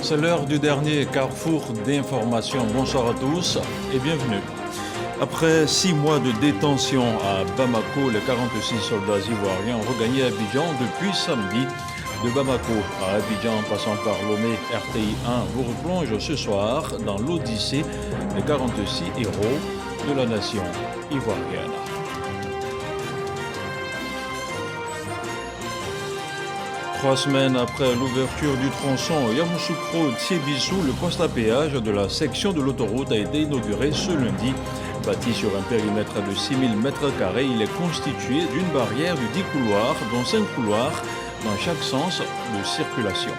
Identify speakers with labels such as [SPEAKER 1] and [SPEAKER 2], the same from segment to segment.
[SPEAKER 1] C'est l'heure du dernier carrefour d'information. Bonsoir à tous et bienvenue. Après 6 mois de détention à Bamako, les 46 soldats ivoiriens ont regagné Abidjan depuis samedi. De Bamako à Abidjan, passant par Lomé, RTI 1 vous replonge ce soir dans l'Odyssée des 46 héros de la nation ivoirienne. Trois semaines après l'ouverture du tronçon Yamoussoukro-Thiébissou, le poste à péage de la section de l'autoroute a été inauguré ce lundi. Bâti sur un périmètre de 6000 m², il est constitué d'une barrière de 10 couloirs, dont 5 couloirs dans chaque sens de circulation.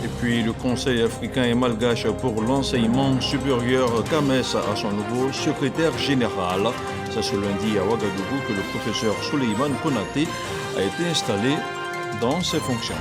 [SPEAKER 1] Et puis le Conseil africain et malgache pour l'enseignement supérieur CAMES a son nouveau secrétaire général. C'est ce lundi à Ouagadougou que le professeur Souleymane Konaté a été installé dans ses fonctions.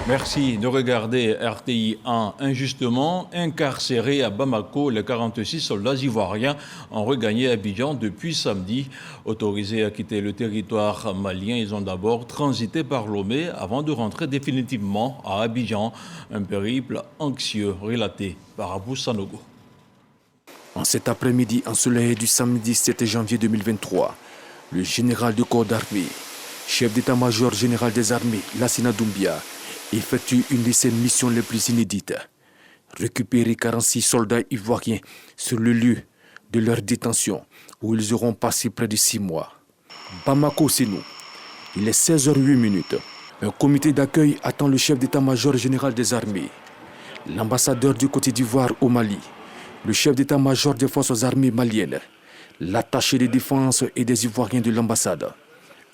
[SPEAKER 1] Merci de regarder RTI 1. Injustement incarcérés à Bamako, les 46 soldats ivoiriens ont regagné Abidjan depuis samedi. Autorisés à quitter le territoire malien, ils ont d'abord transité par Lomé avant de rentrer définitivement à Abidjan. Un périple anxieux relaté par Abou Sanogo.
[SPEAKER 2] En cet après-midi ensoleillé du samedi 7 janvier 2023, le général de corps d'armée, chef d'état-major général des armées, Lassina Doumbia, effectue une de ses missions les plus inédites. Récupérer 46 soldats ivoiriens sur le lieu de leur détention où ils auront passé près de 6 mois. Bamako, c'est nous. Il est 16h08. Un comité d'accueil attend le chef d'état-major général des armées, l'ambassadeur du Côte d'Ivoire au Mali, le chef d'état-major des forces armées maliennes, l'attaché de défense et des Ivoiriens de l'ambassade.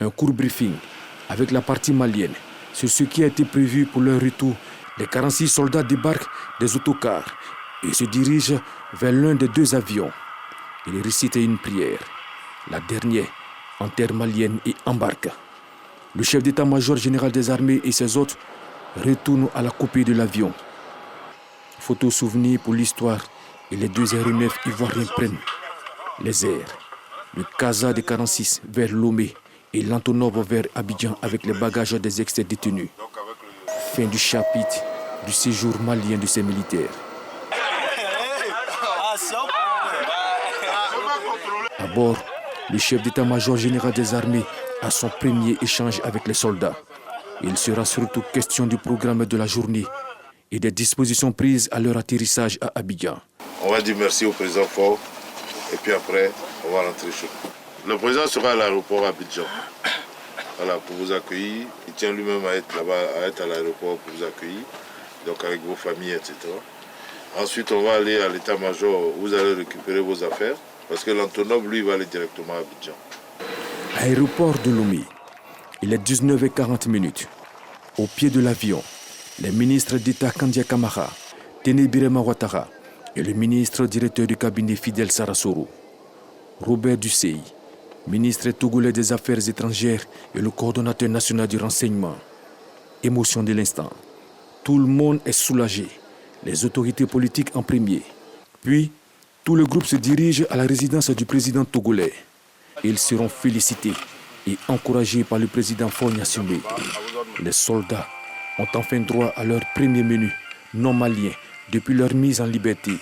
[SPEAKER 2] Un court briefing avec la partie malienne sur ce qui a été prévu pour leur retour. Les 46 soldats débarquent des autocars et se dirigent vers l'un des 2 avions. Ils récitent une prière. La dernière, en terre malienne, et embarquent. Le chef d'état-major général des armées et ses autres retournent à la copie de l'avion. Photo souvenir pour l'histoire. Et les 2 aéronefs ivoiriens prennent les airs. Le Casa de 46 vers Lomé et l'Antonov vers Abidjan avec les bagages des ex-détenus. Fin du chapitre du séjour malien de ces militaires. À bord, le chef d'état-major général des armées a son premier échange avec les soldats. Il sera surtout question du programme de la journée et des dispositions prises à leur atterrissage à Abidjan.
[SPEAKER 3] On va dire merci au président Faure et puis après, on va rentrer chez nous. Le président sera à l'aéroport à Abidjan. Voilà, pour vous accueillir. Il tient lui-même à être là-bas, à être à l'aéroport pour vous accueillir, donc avec vos familles, etc. Ensuite, on va aller à l'état-major, vous allez récupérer vos affaires, parce que l'Antonov, lui, va aller directement à Abidjan.
[SPEAKER 2] Aéroport de Lomé. Il est 19h40. Au pied de l'avion, les ministres d'État Kandia Kamara, Téné Birema Ouattara et le ministre directeur du cabinet Fidel Sarasoro, Robert Dussey, ministre togolais des Affaires étrangères et le coordonnateur national du renseignement. Émotion de l'instant. Tout le monde est soulagé, les autorités politiques en premier. Puis, tout le groupe se dirige à la résidence du président togolais. Ils seront félicités et encouragés par le président Faure Gnassingbé. Les soldats ont enfin droit à leur premier menu non malien depuis leur mise en liberté.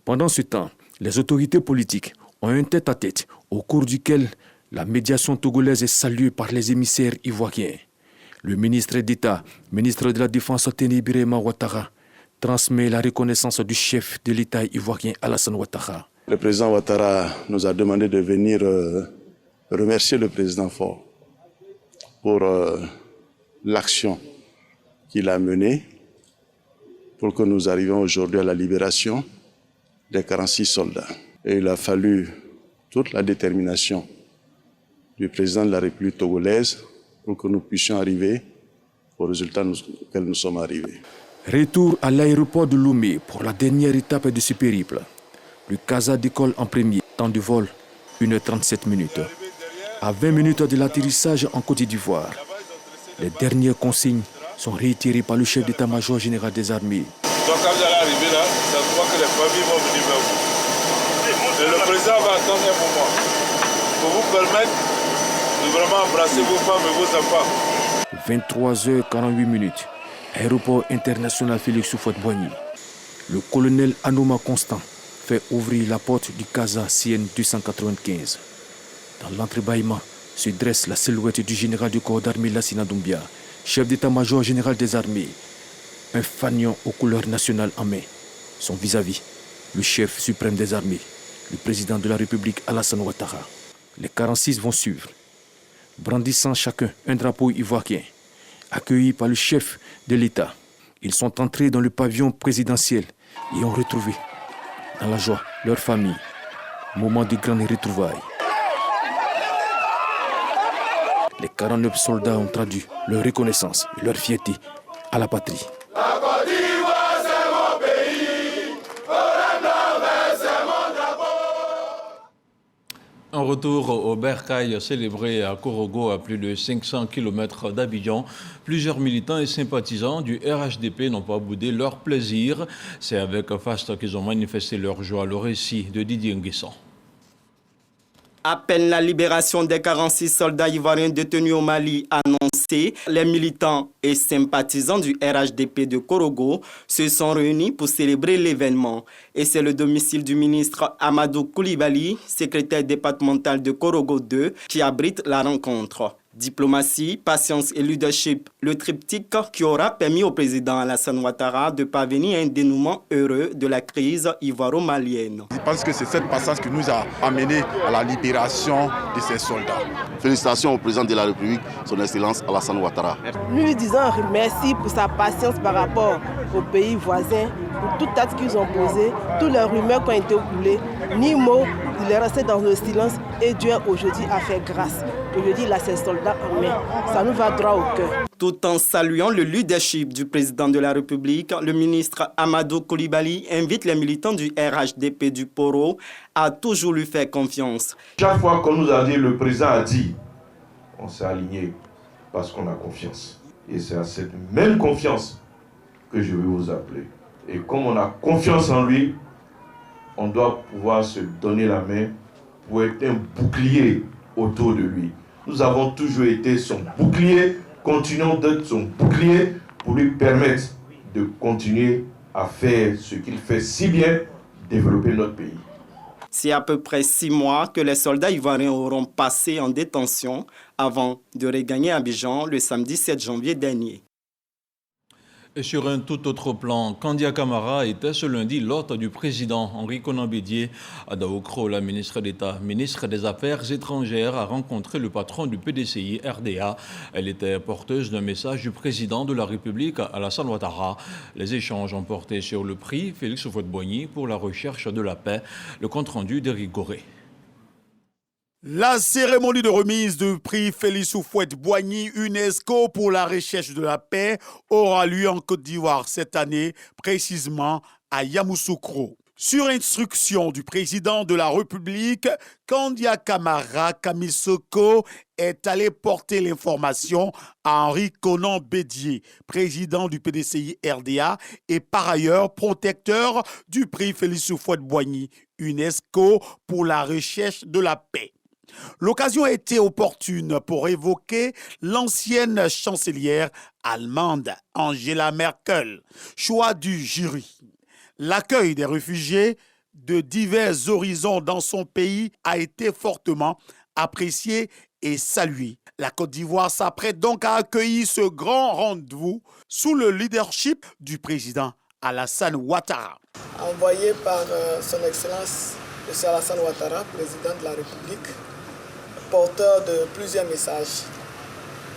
[SPEAKER 2] Pendant ce temps, les autorités politiques ont un tête-à-tête au cours duquel la médiation togolaise est saluée par les émissaires ivoiriens. Le ministre d'État, ministre de la Défense Téné Birema Ouattara, transmet la reconnaissance du chef de l'État ivoirien Alassane Ouattara.
[SPEAKER 4] Le président Ouattara nous a demandé de venir remercier le président Faure pour l'action qu'il a menée pour que nous arrivions aujourd'hui à la libération des 46 soldats. Et il a fallu toute la détermination du président de la République togolaise pour que nous puissions arriver au résultat auquel nous sommes arrivés.
[SPEAKER 2] Retour à l'aéroport de Lomé pour la dernière étape de ce périple. Le Casa décolle en premier, temps de vol 1h37. À 20 minutes de l'atterrissage en Côte d'Ivoire, les dernières consignes sont réitérées par le chef d'état-major général des armées.
[SPEAKER 3] Donc quand vous allez arriver là, ça se voit que les familles vont venir vers vous. Et le président va attendre un moment pour vous permettre de vraiment embrasser vos femmes et vos enfants.
[SPEAKER 2] 23h48, aéroport international Félix Houphouët-Boigny. Le colonel Anouma Constant fait ouvrir la porte du Casa CN 295. Dans l'entrebâillement se dresse la silhouette du général du corps d'armée Lassina Doumbia, chef d'état-major général des armées. Un fanion aux couleurs nationales en main. Son vis-à-vis, le chef suprême des armées, le président de la République Alassane Ouattara. Les 46 vont suivre, brandissant chacun un drapeau ivoirien, accueillis par le chef de l'État. Ils sont entrés dans le pavillon présidentiel et ont retrouvé, dans la joie, leur famille. Moment de grande retrouvailles. Les 49 soldats ont traduit leur reconnaissance et leur fierté à la patrie.
[SPEAKER 5] La Côte d'Ivoire, c'est mon pays. C'est mon drapeau.
[SPEAKER 1] Un retour au Bercail célébré à Korogo, à plus de 500 km d'Abidjan. Plusieurs militants et sympathisants du RHDP n'ont pas boudé leur plaisir. C'est avec faste qu'ils ont manifesté leur joie. Le récit de Didier Nguesson.
[SPEAKER 6] À peine la libération des 46 soldats ivoiriens détenus au Mali annoncée, les militants et sympathisants du RHDP de Korogo se sont réunis pour célébrer l'événement. Et c'est le domicile du ministre Amadou Koulibaly, secrétaire départemental de Korogo 2, qui abrite la rencontre. Diplomatie, patience et leadership, le triptyque qui aura permis au président Alassane Ouattara de parvenir à un dénouement heureux de la crise ivoiro-malienne.
[SPEAKER 7] Je pense que c'est cette passage qui nous a amené à la libération de ces soldats.
[SPEAKER 8] Félicitations au président de la République, son Excellence Alassane Ouattara.
[SPEAKER 9] Nous lui disons merci pour sa patience par rapport aux pays voisins, pour tout acte qu'ils ont posé, tous les rumeurs qui ont été coulées, ni mot, il est resté dans le silence et Dieu aujourd'hui a fait grâce. Aujourd'hui, il a ses soldats en main. Ça nous va droit au cœur.
[SPEAKER 6] Tout en saluant le leadership du président de la République, le ministre Amadou Koulibaly invite les militants du RHDP du Poro à toujours lui faire confiance.
[SPEAKER 10] Chaque fois qu'on nous a dit, le président a dit, on s'est aligné parce qu'on a confiance. Et c'est à cette même confiance que je vais vous appeler. Et comme on a confiance en lui, on doit pouvoir se donner la main pour être un bouclier autour de lui. Nous avons toujours été son bouclier, continuons d'être son bouclier pour lui permettre de continuer à faire ce qu'il fait si bien, développer notre pays.
[SPEAKER 6] C'est à peu près 6 mois que les soldats ivoiriens auront passé en détention avant de regagner Abidjan le samedi 7 janvier dernier.
[SPEAKER 1] Et sur un tout autre plan, Kandia Camara était ce lundi l'hôte du président Henri Konan Bédié. À Daokro, la ministre d'État, ministre des Affaires étrangères, a rencontré le patron du PDCI RDA. Elle était porteuse d'un message du président de la République, Alassane Ouattara. Les échanges ont porté sur le prix Félix Houphouët-Boigny pour la recherche de la paix. Le compte-rendu d'Éric Goré.
[SPEAKER 7] La cérémonie de remise du prix Félix Houphouët-Boigny UNESCO pour la recherche de la paix aura lieu en Côte d'Ivoire cette année, précisément à Yamoussoukro. Sur instruction du président de la République, Kandia Camara Kamisoko est allé porter l'information à Henri Konan Bédié, président du PDCI RDA et par ailleurs protecteur du prix Félix Houphouët-Boigny UNESCO pour la recherche de la paix. L'occasion a été opportune pour évoquer l'ancienne chancelière allemande Angela Merkel. Choix du jury. L'accueil des réfugiés de divers horizons dans son pays a été fortement apprécié et salué. La Côte d'Ivoire s'apprête donc à accueillir ce grand rendez-vous sous le leadership du président Alassane Ouattara.
[SPEAKER 11] Envoyé par son Excellence M. Alassane Ouattara, président de la République, porteur de plusieurs messages.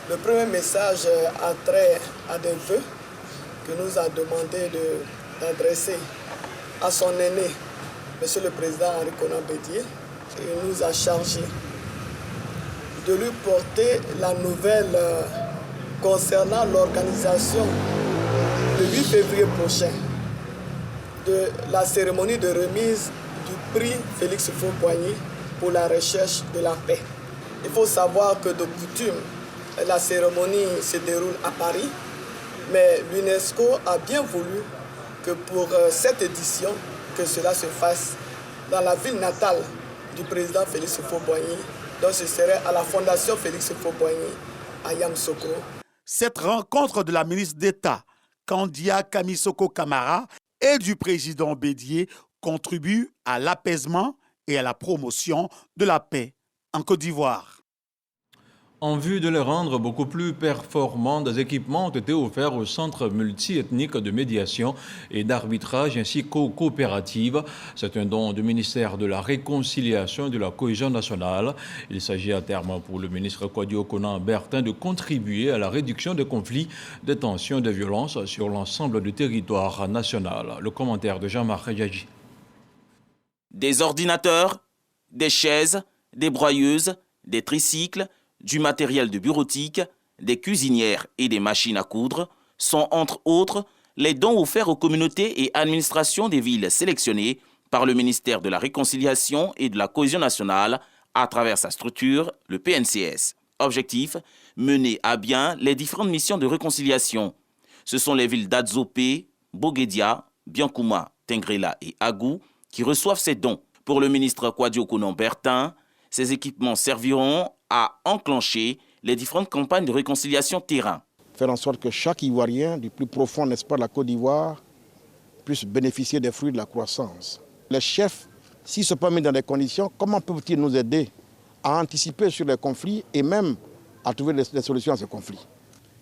[SPEAKER 11] Le premier message a trait à des vœux que nous a demandé d'adresser à son aîné, Monsieur le Président Henri Konan Bédié. Il nous a chargé de lui porter la nouvelle concernant l'organisation le 8 février prochain de la cérémonie de remise du prix Félix Houphouët-Boigny pour la recherche de la paix. Il faut savoir que de coutume, la cérémonie se déroule à Paris, mais l'UNESCO a bien voulu que pour cette édition, que cela se fasse dans la ville natale du président Félix Houphouët-Boigny. Donc ce serait à la Fondation Félix Houphouët-Boigny à Yamoussoukro.
[SPEAKER 7] Cette rencontre de la ministre d'État, Kandia Kamisoko Kamara, et du président Bédié contribue à l'apaisement et à la promotion de la paix en Côte d'Ivoire.
[SPEAKER 1] En vue de les rendre beaucoup plus performants, des équipements ont été offerts au Centre multiethnique de médiation et d'arbitrage ainsi qu'aux coopératives. C'est un don du ministère de la Réconciliation et de la Cohésion nationale. Il s'agit à terme pour le ministre Kwadio Konan Bertin de contribuer à la réduction des conflits, des tensions et des violences sur l'ensemble du territoire national. Le commentaire de Jean-Marc Yagi.
[SPEAKER 12] Des ordinateurs, des chaises, des broyeuses, des tricycles, du matériel de bureautique, des cuisinières et des machines à coudre sont entre autres les dons offerts aux communautés et administrations des villes sélectionnées par le ministère de la Réconciliation et de la Cohésion nationale à travers sa structure, le PNCS. Objectif, mener à bien les différentes missions de réconciliation. Ce sont les villes d'Adzopé, Boguédia, Biankouma, Tengrela et Agou qui reçoivent ces dons. Pour le ministre Kwadio Konan Bertin, ces équipements serviront à enclencher les différentes campagnes de réconciliation terrain.
[SPEAKER 13] Faire en sorte que chaque Ivoirien, du plus profond, n'est-ce pas, de la Côte d'Ivoire, puisse bénéficier des fruits de la croissance. Les chefs, s'ils se sont mis dans des conditions, comment peuvent-ils nous aider à anticiper sur les conflits et même à trouver des solutions à ces conflits?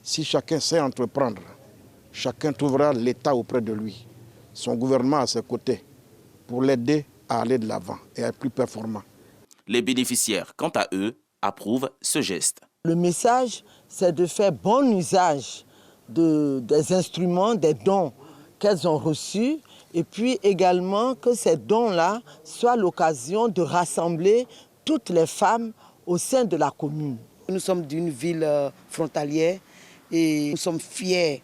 [SPEAKER 13] Si chacun sait entreprendre, chacun trouvera l'État auprès de lui, son gouvernement à ses côtés, pour l'aider à aller de l'avant et à être plus performant.
[SPEAKER 12] Les bénéficiaires, quant à eux, approuvent ce geste.
[SPEAKER 14] Le message, c'est de faire bon usage des instruments, des dons qu'elles ont reçus, et puis également que ces dons-là soient l'occasion de rassembler toutes les femmes au sein de la commune.
[SPEAKER 15] Nous sommes d'une ville frontalière et nous sommes fiers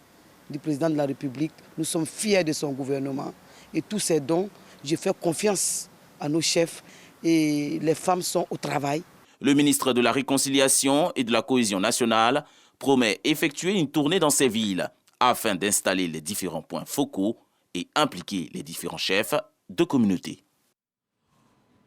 [SPEAKER 15] du président de la République, nous sommes fiers de son gouvernement. Et tous ces dons, je fais confiance à nos chefs et les femmes sont au travail.
[SPEAKER 12] Le ministre de la Réconciliation et de la Cohésion nationale promet effectuer une tournée dans ces villes afin d'installer les différents points focaux et impliquer les différents chefs de communauté.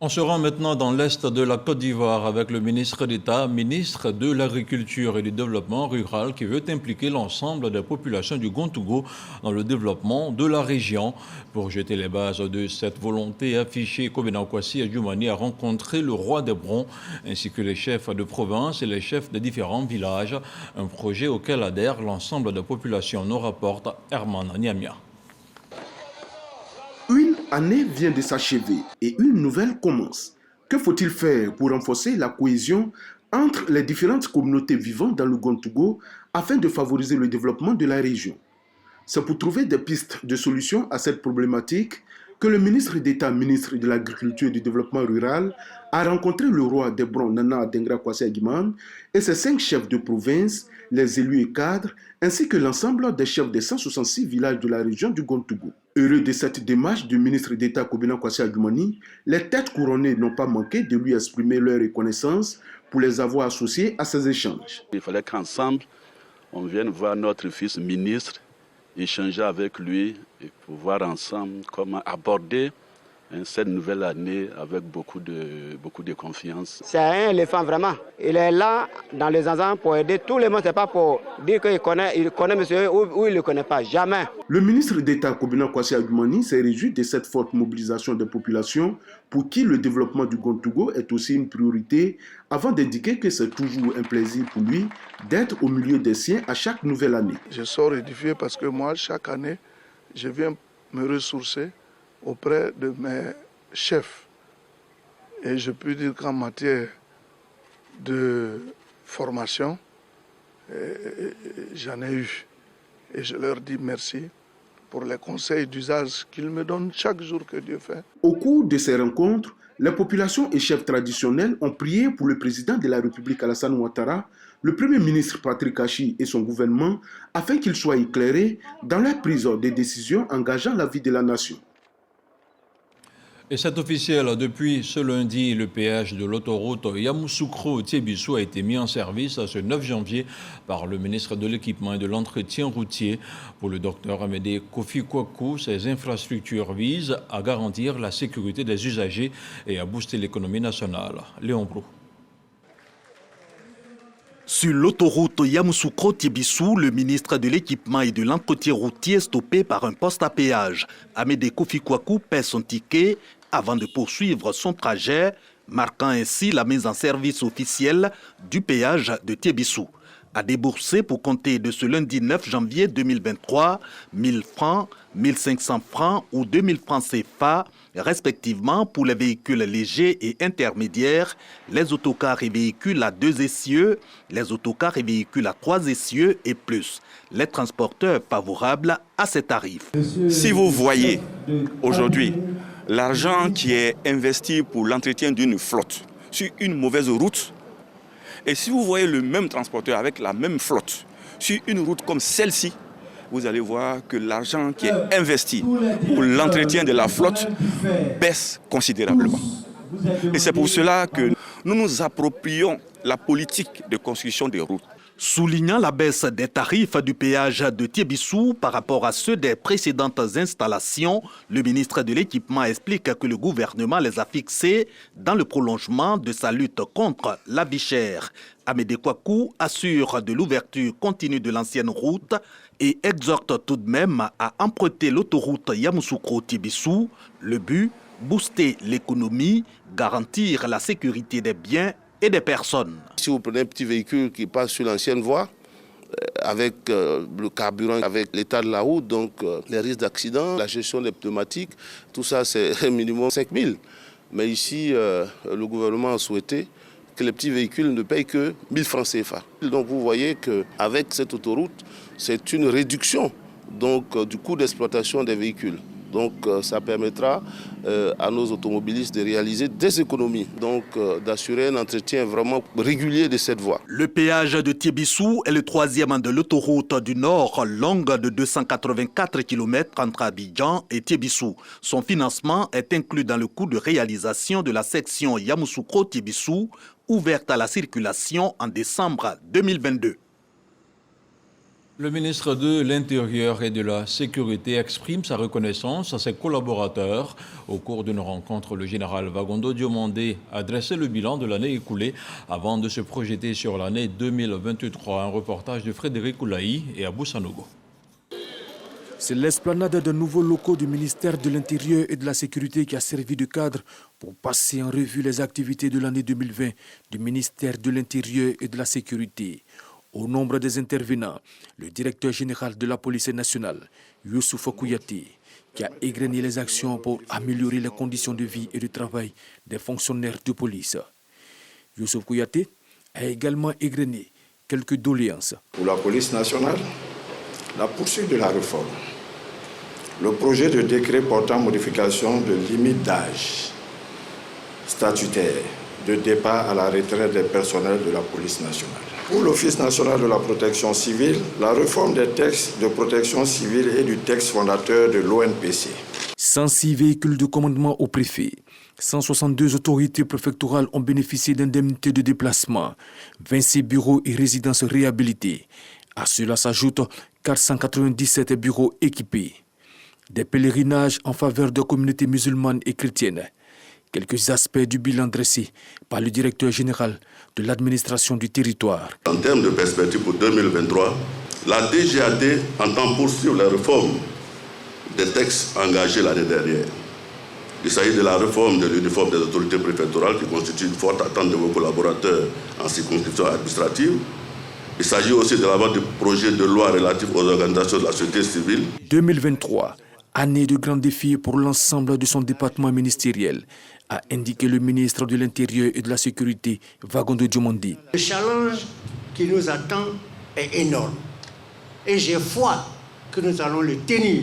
[SPEAKER 1] On se rend maintenant dans l'est de la Côte d'Ivoire avec le ministre d'État, ministre de l'Agriculture et du Développement rural qui veut impliquer l'ensemble des populations du Gontougo dans le développement de la région. Pour jeter les bases de cette volonté affichée, Kobena Kwasi Adjoumani a rencontré le roi des Brons ainsi que les chefs de province et les chefs des différents villages. Un projet auquel adhère l'ensemble des populations, nous rapporte Herman Niamia.
[SPEAKER 16] Une année vient de s'achever et une nouvelle commence. Que faut-il faire pour renforcer la cohésion entre les différentes communautés vivant dans le Gontougo afin de favoriser le développement de la région? C'est pour trouver des pistes de solutions à cette problématique que le ministre d'État, ministre de l'Agriculture et du Développement rural, a rencontré le roi des Brons, Nana Dengra Kwasi Aguimane, et ses 5 chefs de province, les élus et cadres, ainsi que l'ensemble des chefs des 166 villages de la région du Gontougo. Heureux de cette démarche du ministre d'État Kobena Kwasi Adjoumani, les têtes couronnées n'ont pas manqué de lui exprimer leur reconnaissance pour les avoir associés à ces échanges.
[SPEAKER 17] Il fallait qu'ensemble, on vienne voir notre fils ministre, échanger avec lui et pouvoir ensemble comment aborder cette nouvelle année avec beaucoup de confiance.
[SPEAKER 18] C'est un éléphant vraiment. Il est là dans les enfants pour aider tout le monde. Ce n'est pas pour dire qu'il connaît monsieur ou il ne le connaît pas. Jamais.
[SPEAKER 16] Le ministre d'État Kobena Kwasi Adjoumani s'est réjoui de cette forte mobilisation des populations pour qui le développement du Gontougo est aussi une priorité, avant d'indiquer que c'est toujours un plaisir pour lui d'être au milieu des siens à chaque nouvelle année.
[SPEAKER 19] Je sors édifié parce que moi, chaque année, je viens me ressourcer auprès de mes chefs. Et je peux dire qu'en matière de formation, j'en ai eu. Et je leur dis merci pour les conseils d'usage qu'ils me donnent chaque jour que Dieu fait.
[SPEAKER 16] Au cours de ces rencontres, les populations et chefs traditionnels ont prié pour le président de la République Alassane Ouattara, le Premier ministre Patrick Achi et son gouvernement, afin qu'ils soient éclairés dans la prise des décisions engageant la vie de la nation.
[SPEAKER 1] Et c'est officiel, depuis ce lundi, le péage de l'autoroute Yamoussoukro-Tiébissou a été mis en service ce 9 janvier par le ministre de l'Équipement et de l'Entretien routier. Pour le docteur Amédée Kofi Kwaku, ces infrastructures visent à garantir la sécurité des usagers et à booster l'économie nationale. Léon Brou.
[SPEAKER 20] Sur l'autoroute Yamoussoukro-Tiébissou, le ministre de l'Équipement et de l'Entretien routier est stoppé par un poste à péage. Amédée Kofi Kwaku paie son ticket avant de poursuivre son trajet, marquant ainsi la mise en service officielle du péage de Tiébissou. À débourser pour compter de ce lundi 9 janvier 2023, 1000 francs, 1500 francs ou 2000 francs CFA, respectivement pour les véhicules légers et intermédiaires, les autocars et véhicules à 2 essieux, les autocars et véhicules à 3 essieux et plus, les transporteurs favorables à ces tarifs.
[SPEAKER 21] Si vous voyez aujourd'hui l'argent qui est investi pour l'entretien d'une flotte sur une mauvaise route, et si vous voyez le même transporteur avec la même flotte sur une route comme celle-ci, vous allez voir que l'argent qui est investi pour l'entretien de la flotte baisse considérablement. Et c'est pour cela que nous nous approprions la politique de construction des routes.
[SPEAKER 20] Soulignant la baisse des tarifs du péage de Tiébissou par rapport à ceux des précédentes installations, le ministre de l'Équipement explique que le gouvernement les a fixés dans le prolongement de sa lutte contre la vie chère. Amédée Kwaku assure de l'ouverture continue de l'ancienne route et exhorte tout de même à emprunter l'autoroute Yamoussoukro-Tiébissou. Le but, booster l'économie, garantir la sécurité des biens et des personnes.
[SPEAKER 3] Si vous prenez un petit véhicule qui passe sur l'ancienne voie, avec le carburant, avec l'état de la route, donc les risques d'accident, la gestion des pneumatiques, tout ça c'est un minimum 5 000. Mais ici, le gouvernement a souhaité que les petits véhicules ne payent que 1000 francs CFA. Donc vous voyez qu'avec cette autoroute, c'est une réduction donc, du coût d'exploitation des véhicules. Donc ça permettra à nos automobilistes de réaliser des économies, donc d'assurer un entretien vraiment régulier de cette voie.
[SPEAKER 20] Le péage de Tiébissou est le 3e de l'autoroute du Nord, longue de 284 km entre Abidjan et Tiébissou. Son financement est inclus dans le coût de réalisation de la section Yamoussoukro-Tiébissou, ouverte à la circulation en décembre 2022.
[SPEAKER 1] Le ministre de l'Intérieur et de la Sécurité exprime sa reconnaissance à ses collaborateurs. Au cours d'une rencontre, le général Vagondo Diomandé a dressé le bilan de l'année écoulée avant de se projeter sur l'année 2023. Un reportage de Frédéric Oulaï et Abou Sanogo.
[SPEAKER 2] C'est l'esplanade de nouveaux locaux du ministère de l'Intérieur et de la Sécurité qui a servi de cadre pour passer en revue les activités de l'année 2020 du ministère de l'Intérieur et de la Sécurité. Au nombre des intervenants, le directeur général de la police nationale, Youssouf Kouyaté, qui a égrené les actions pour améliorer les conditions de vie et de travail des fonctionnaires de police. Youssouf Kouyaté a également égrené quelques doléances.
[SPEAKER 22] Pour la police nationale, la poursuite de la réforme, le projet de décret portant modification de limite d'âge statutaire de départ à la retraite des personnels de la police nationale. Pour l'Office national de la protection civile, la réforme des textes de protection civile et du texte fondateur de l'ONPC.
[SPEAKER 2] 106 véhicules de commandement au préfet. 162 autorités préfectorales ont bénéficié d'indemnités de déplacement. 26 bureaux et résidences réhabilités. À cela s'ajoutent 497 bureaux équipés. Des pèlerinages en faveur de communautés musulmanes et chrétiennes. Quelques aspects du bilan dressé par le directeur général de l'administration du territoire.
[SPEAKER 23] En termes de perspective pour 2023, la DGAD entend poursuivre la réforme des textes engagés l'année dernière. Il s'agit de la réforme de l'uniforme des autorités préfectorales qui constitue une forte attente de vos collaborateurs en circonscription administrative. Il s'agit aussi de la vote du projet de loi relatif aux organisations de la société civile.
[SPEAKER 2] 2023, année de grands défis pour l'ensemble de son département ministériel, a indiqué le ministre de l'Intérieur et de la Sécurité, Vagondo Diomandé.
[SPEAKER 24] Le challenge qui nous attend est énorme. Et j'ai foi que nous allons le tenir.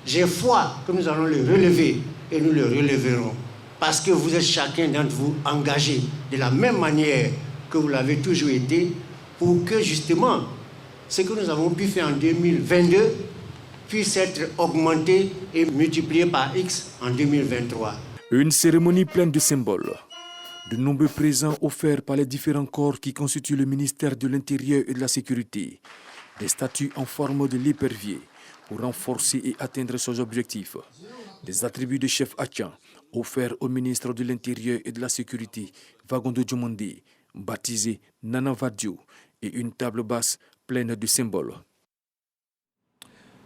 [SPEAKER 24] J'ai foi que nous allons le relever. Et nous le relèverons. Parce que vous êtes chacun d'entre vous engagé de la même manière que vous l'avez toujours été, pour que justement ce que nous avons pu faire en 2022 puisse être augmenté et multiplié par X en 2023.
[SPEAKER 2] Une cérémonie pleine de symboles. De nombreux présents offerts par les différents corps qui constituent le ministère de l'Intérieur et de la Sécurité. Des statues en forme de l'épervier pour renforcer et atteindre ses objectifs. Des attributs de chef Achan offerts au ministre de l'Intérieur et de la Sécurité, Wagondo Djomondé, baptisé Nana Vadio, et une table basse pleine de symboles.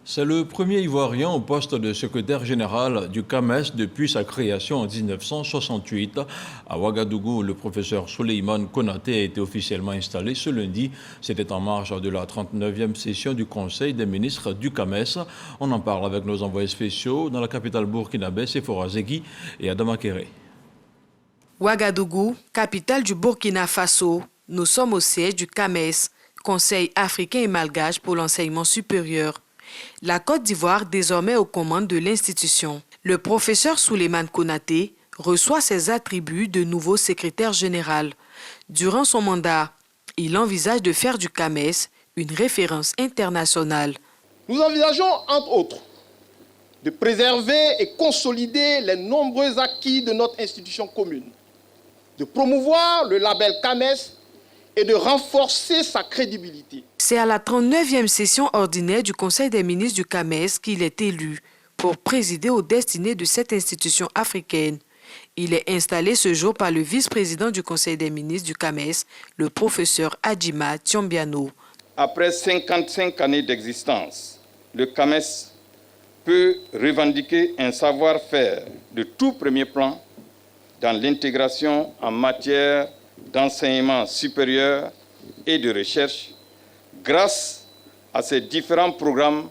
[SPEAKER 1] C'est le premier Ivoirien au poste de secrétaire général du CAMES depuis sa création en 1968. À Ouagadougou, le professeur Souleymane Konaté a été officiellement installé ce lundi. C'était en marge de la 39e session du Conseil des ministres du CAMES. On en parle avec nos envoyés spéciaux dans la capitale burkinabé, Sephora Zegui et Adama Kéré.
[SPEAKER 4] Ouagadougou, capitale du Burkina Faso, nous sommes au siège du CAMES, Conseil africain et malgache pour l'enseignement supérieur. La Côte d'Ivoire, désormais aux commandes de l'institution. Le professeur Souleymane Konaté reçoit ses attributs de nouveau secrétaire général. Durant son mandat, il envisage de faire du CAMES une référence internationale.
[SPEAKER 5] Nous envisageons, entre autres, de préserver et consolider les nombreux acquis de notre institution commune, de promouvoir le label CAMES et de renforcer sa crédibilité.
[SPEAKER 4] C'est à la 39e session ordinaire du Conseil des ministres du CAMES qu'il est élu pour présider aux destinées de cette institution africaine. Il est installé ce jour par le vice-président du Conseil des ministres du CAMES, le professeur Adjima Tiombiano.
[SPEAKER 5] Après 55 années d'existence, le CAMES peut revendiquer un savoir-faire de tout premier plan dans l'intégration en matière d'enseignement supérieur et de recherche grâce à ces différents programmes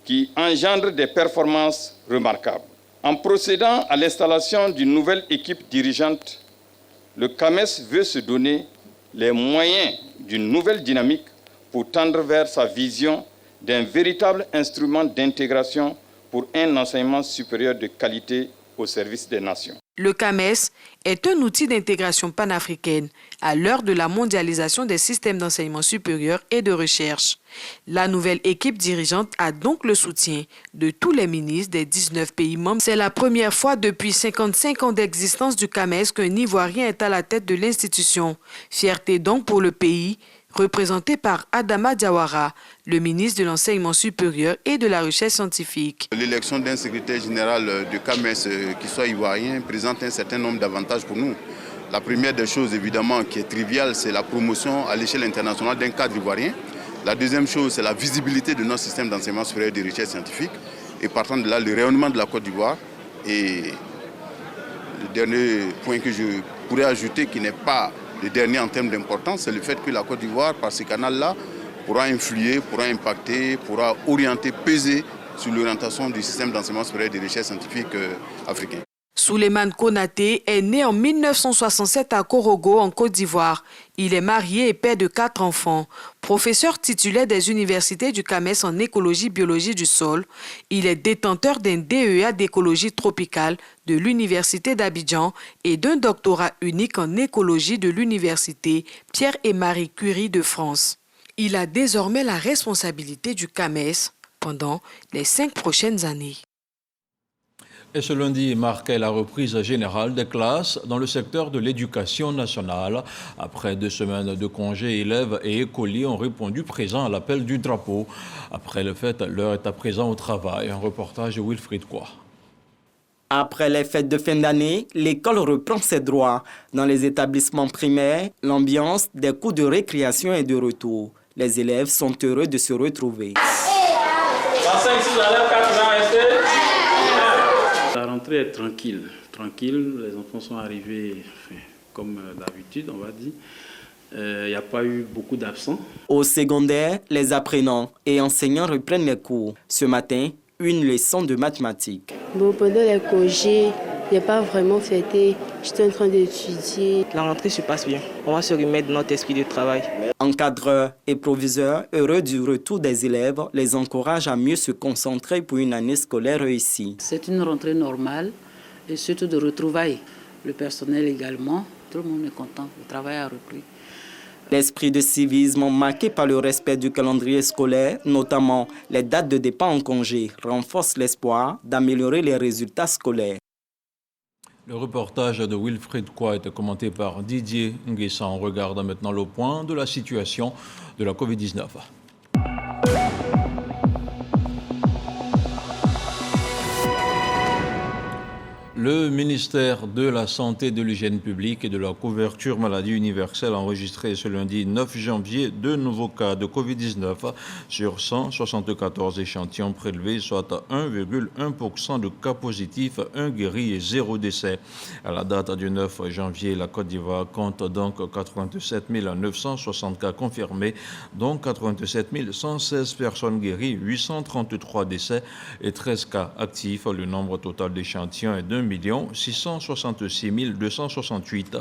[SPEAKER 5] qui engendrent des performances remarquables. En procédant à l'installation d'une nouvelle équipe dirigeante, le CAMES veut se donner les moyens d'une nouvelle dynamique pour tendre vers sa vision d'un véritable instrument d'intégration pour un enseignement supérieur de qualité au service des nations.
[SPEAKER 4] Le CAMES est un outil d'intégration panafricaine à l'heure de la mondialisation des systèmes d'enseignement supérieur et de recherche. La nouvelle équipe dirigeante a donc le soutien de tous les ministres des 19 pays membres. C'est la première fois depuis 55 ans d'existence du CAMES qu'un Ivoirien est à la tête de l'institution. Fierté donc pour le pays, représenté par Adama Diawara, le ministre de l'Enseignement supérieur et de la Recherche scientifique.
[SPEAKER 8] L'élection d'un secrétaire général du CAMES qui soit ivoirien présente un certain nombre d'avantages pour nous. La première des choses, évidemment, qui est triviale, c'est la promotion à l'échelle internationale d'un cadre ivoirien. La deuxième chose, c'est la visibilité de notre système d'enseignement supérieur et de recherche scientifique. Et partant de là, le rayonnement de la Côte d'Ivoire. Et le dernier point que je pourrais ajouter, qui n'est pas le dernier en termes d'importance, c'est le fait que la Côte d'Ivoire, par ce canal-là, pourra influer, pourra impacter, pourra orienter, peser sur l'orientation du système d'enseignement supérieur et de recherche scientifique africain.
[SPEAKER 4] Souleymane Konaté est né en 1967 à Korogo, en Côte d'Ivoire. Il est marié et père de 4 enfants. Professeur titulaire des universités du CAMES en écologie-biologie du sol, il est détenteur d'un DEA d'écologie tropicale de l'Université d'Abidjan et d'un doctorat unique en écologie de l'Université Pierre et Marie Curie de France. Il a désormais la responsabilité du CAMES pendant les 5 prochaines années.
[SPEAKER 1] Et ce lundi marquait la reprise générale des classes dans le secteur de l'éducation nationale. Après 2 semaines de congés, élèves et écoliers ont répondu présents à l'appel du drapeau. Après le fait, l'heure est à présent au travail. Un reportage de Wilfried Kwa.
[SPEAKER 6] Après les fêtes de fin d'année, l'école reprend ses droits. Dans les établissements primaires, l'ambiance des cours de récréation est de retour. Les élèves sont heureux de se retrouver.
[SPEAKER 9] La rentrée est tranquille, les enfants sont arrivés comme d'habitude, on va dire. Il n'y a pas eu beaucoup d'absents.
[SPEAKER 6] Au secondaire, les apprenants et enseignants reprennent les cours. Ce matin, une leçon de mathématiques.
[SPEAKER 25] Bon, pendant les congés, je n'ai pas vraiment fêté. J'étais en train d'étudier.
[SPEAKER 26] La rentrée se passe bien. On va se remettre dans notre esprit de travail.
[SPEAKER 6] Encadreurs et proviseurs, heureux du retour des élèves, les encouragent à mieux se concentrer pour une année scolaire réussie.
[SPEAKER 27] C'est une rentrée normale et surtout de retrouvailles. Le personnel également, tout le monde est content. Le travail a repris.
[SPEAKER 6] L'esprit de civisme marqué par le respect du calendrier scolaire, notamment les dates de départ en congé, renforce l'espoir d'améliorer les résultats scolaires.
[SPEAKER 1] Le reportage de Wilfried Kouat est commenté par Didier Nguessan. On regarde maintenant le point de la situation de la Covid-19. Le ministère de la Santé, de l'Hygiène publique et de la couverture maladie universelle a enregistré ce lundi 9 janvier 2 nouveaux cas de Covid-19 sur 174 échantillons prélevés, soit 1,1% de cas positifs, 1 guéri et 0 décès. À la date du 9 janvier, la Côte d'Ivoire compte donc 87 960 cas confirmés, dont 87 116 personnes guéries, 833 décès et 13 cas actifs. Le nombre total d'échantillons est d'1 666 268.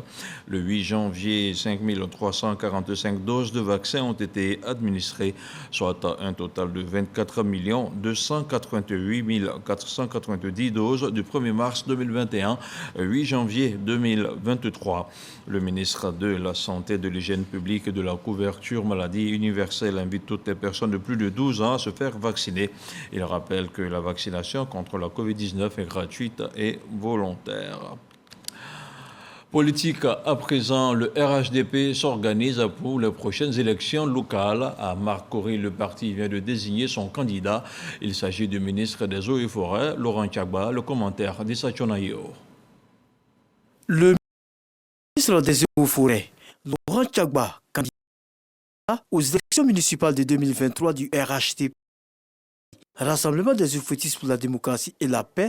[SPEAKER 1] Le 8 janvier, 5 345 doses de vaccins ont été administrées, soit un total de 24 288 490 doses du 1er mars 2021, 8 janvier 2023. Le ministre de la Santé, de l'Hygiène publique et de la couverture maladie universelle invite toutes les personnes de plus de 12 ans à se faire vacciner. Il rappelle que la vaccination contre la Covid-19 est gratuite et volontaire. Politique à présent, le RHDP s'organise pour les prochaines élections locales. À Marcory, le parti vient de désigner son candidat. Il s'agit du ministre des Eaux et Forêts, Laurent Tchagba. Le commentaire d'Issa Chonayo.
[SPEAKER 7] Le ministre des Eaux et Forêts, Laurent Tchagba, candidat aux élections municipales de 2023 du RHDP, Rassemblement des Oufoutistes pour la démocratie et la paix,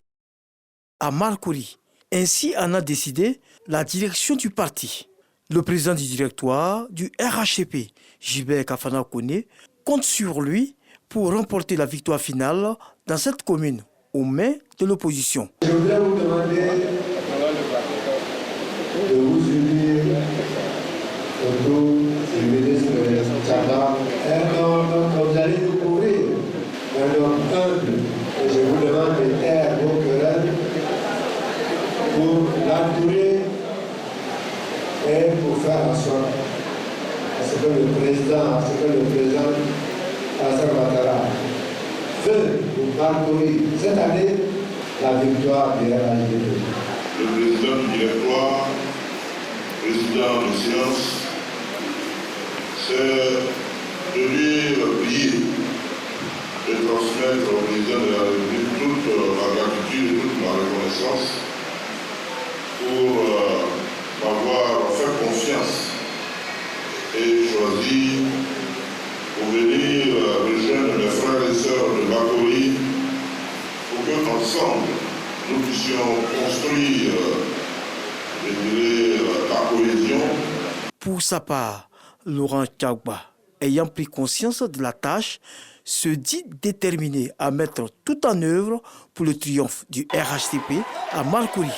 [SPEAKER 7] à Marcory. Ainsi en a décidé la direction du parti. Le président du directoire du RHDP, Gilbert Kafana Kone, compte sur lui pour remporter la victoire finale dans cette commune, aux mains de l'opposition.
[SPEAKER 10] Je voudrais vous demander de vous unir autour du ministre Tchagba, un homme que vous allez découvrir, un homme humble. Et je vous demande de taire vos querelles pour l'entourer et pour faire en sorte à ce que le président Alassane Ouattara veut vous parcourir cette année la victoire du RHDP.
[SPEAKER 23] Le président du directoire, président de séance, c'est de lui prier de transmettre au président de la République toute ma gratitude et toute ma reconnaissance pour m'avoir fait confiance et choisi pour venir rejoindre mes frères et sœurs de Marcory pour que ensemble nous puissions construire la cohésion.
[SPEAKER 7] Pour sa part, Laurent Tchagba, ayant pris conscience de la tâche, se dit déterminé à mettre tout en œuvre pour le triomphe du RHDP à Marcory.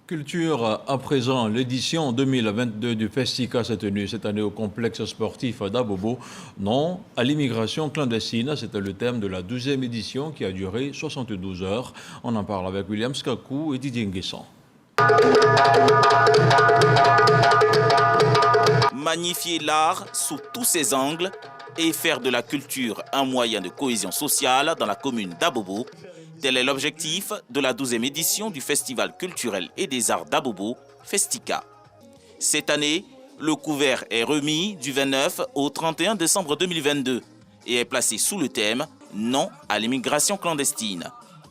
[SPEAKER 1] Culture à présent, l'édition 2022 du Festica s'est tenue cette année au complexe sportif d'Abobo. Non à l'immigration clandestine, c'était le thème de la 12e édition qui a duré 72 heures. On en parle avec William Skakou et Didier Nguessan.
[SPEAKER 11] Magnifier l'art sous tous ses angles et faire de la culture un moyen de cohésion sociale dans la commune d'Abobo. Tel est l'objectif de la 12e édition du Festival culturel et des arts d'Abobo, Festica. Cette année, le couvert est remis du 29 au 31 décembre 2022 et est placé sous le thème « Non à l'immigration clandestine ».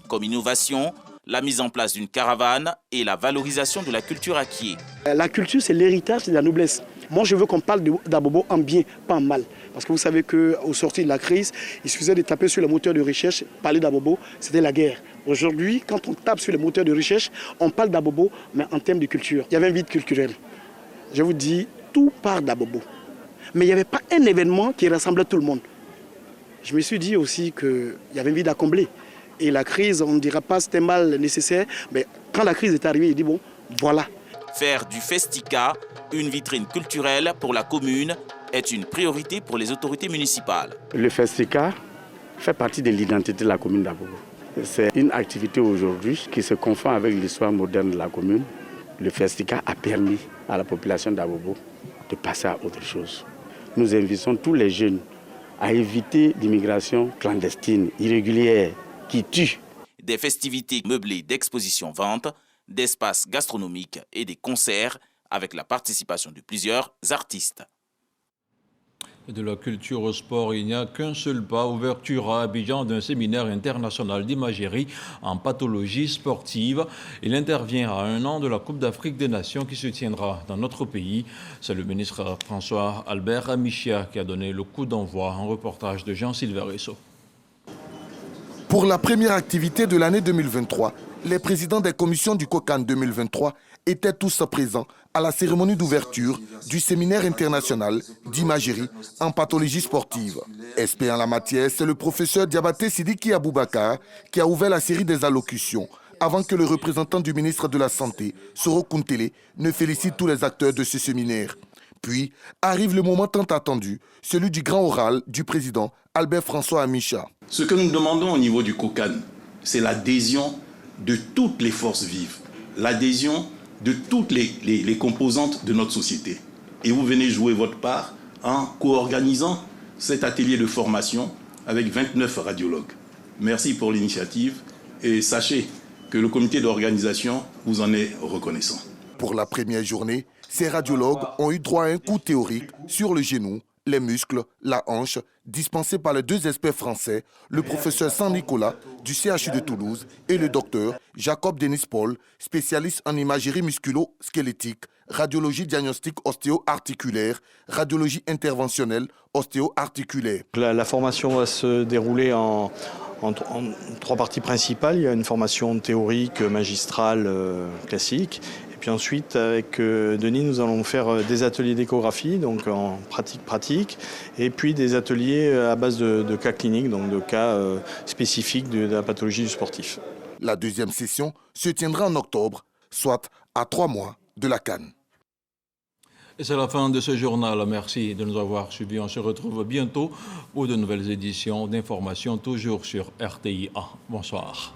[SPEAKER 11] Comme innovation, la mise en place d'une caravane et la valorisation de la culture acquiée.
[SPEAKER 12] La culture, c'est l'héritage, c'est la noblesse. Moi, je veux qu'on parle d'Abobo en bien, pas en mal. Parce que vous savez qu'au sortir de la crise, il suffisait de taper sur le moteur de recherche, parler d'Abobo, c'était la guerre. Aujourd'hui, quand on tape sur le moteur de recherche, on parle d'Abobo, mais en termes de culture. Il y avait un vide culturel. Je vous dis, tout part d'Abobo. Mais il n'y avait pas un événement qui rassemblait tout le monde. Je me suis dit aussi qu'il y avait un vide à combler. Et la crise, on ne dira pas c'était mal nécessaire, mais quand la crise est arrivée, il dit bon, voilà.
[SPEAKER 11] Faire du Festica une vitrine culturelle pour la commune est une priorité pour les autorités municipales.
[SPEAKER 13] Le Festica fait partie de l'identité de la commune d'Abobo. C'est une activité aujourd'hui qui se confond avec l'histoire moderne de la commune. Le Festica a permis à la population d'Abobo de passer à autre chose. Nous invitons tous les jeunes à éviter l'immigration clandestine, irrégulière, qui tue.
[SPEAKER 11] des festivités meublées d'expositions-ventes, d'espaces gastronomiques et des concerts avec la participation de plusieurs artistes.
[SPEAKER 1] De la culture au sport, il n'y a qu'un seul pas. Ouverture à Abidjan d'un séminaire international d'imagerie en pathologie sportive. Il intervient à 1 an de la Coupe d'Afrique des Nations qui se tiendra dans notre pays. C'est le ministre François Albert Amichia qui a donné le coup d'envoi. Un reportage de Jean-Sylvain Resso.
[SPEAKER 14] Pour la première activité de l'année 2023, les présidents des commissions du COCAN 2023 étaient tous présents à la cérémonie d'ouverture du séminaire international d'imagerie en pathologie sportive. Expert en la matière, c'est le professeur Diabaté Sidiki Aboubakar qui a ouvert la série des allocutions avant que le représentant du ministre de la Santé, Soro Kuntele, ne félicite tous les acteurs de ce séminaire. Puis arrive le moment tant attendu, celui du grand oral du président Albert François Amichia.
[SPEAKER 15] Ce que nous demandons au niveau du COCAN, c'est l'adhésion de toutes les forces vives, l'adhésion de toutes les composantes de notre société. Et vous venez jouer votre part en co-organisant cet atelier de formation avec 29 radiologues. Merci pour l'initiative et sachez que le comité d'organisation vous en est reconnaissant.
[SPEAKER 14] Pour la première journée, ces radiologues ont eu droit à un cours théorique sur le genou, les muscles, la hanche, dispensé par les 2 experts français, le professeur Saint-Nicolas du CHU de Toulouse et le docteur Jacob Denis Paul, spécialiste en imagerie musculo-squelettique, radiologie diagnostique ostéo-articulaire, radiologie interventionnelle ostéo-articulaire.
[SPEAKER 16] La formation va se dérouler en 3 parties principales. Il y a une formation théorique magistrale classique. Et puis ensuite, avec Denis, nous allons faire des ateliers d'échographie, donc en pratique, et puis des ateliers à base de cas cliniques, donc de cas spécifiques de la pathologie du sportif.
[SPEAKER 14] La deuxième session se tiendra en octobre, soit à 3 mois de la CAN.
[SPEAKER 1] Et c'est la fin de ce journal. Merci de nous avoir suivis. On se retrouve bientôt pour de nouvelles éditions d'informations, toujours sur RTI 1. Bonsoir.